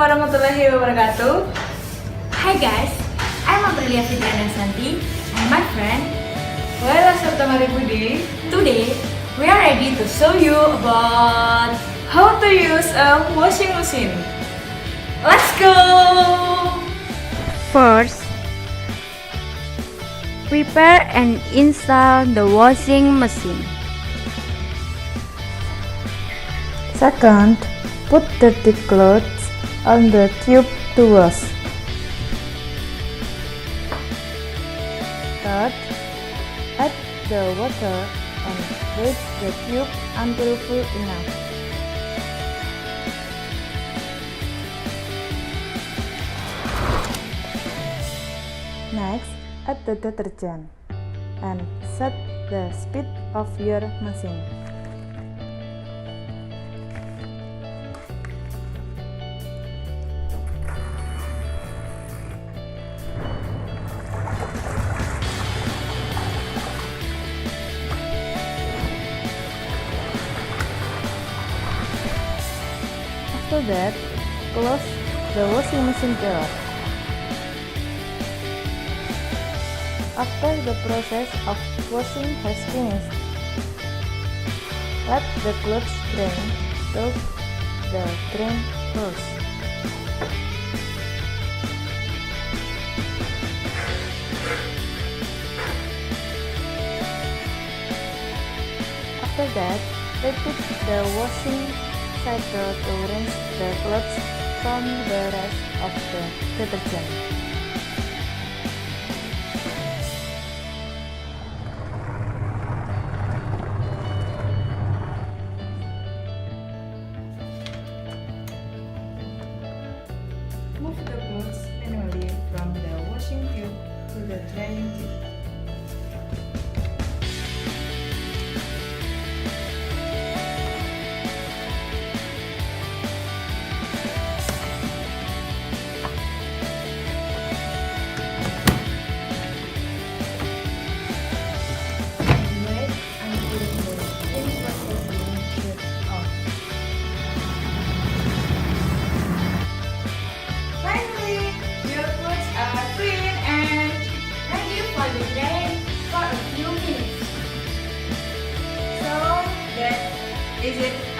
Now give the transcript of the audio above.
warahmatullahi wabarakatuh. Hi guys, I'm APRILIA and my friend. WAELLA SEPTAMARI BUDI. Today, we are ready to show you about How to use a washing machine. Let's go! First, prepare and install the washing machine. Second, put dirty clothes on the tube to wash. Third, add the water and wet the tube until full enough. Next, add the detergent and set the speed of your machine. After that, close the washing machine door. After the process of washing has finished, let the clothes drain through the drain hose. After that, repeat the washing cycle to rinse the clothes from the rest of the detergent. Move the clothes manually from the washing tube to the drying tube. Wait until the steam processing shuts off. Finally, your clothes are clean and Ready for the drying for a few minutes. so that is it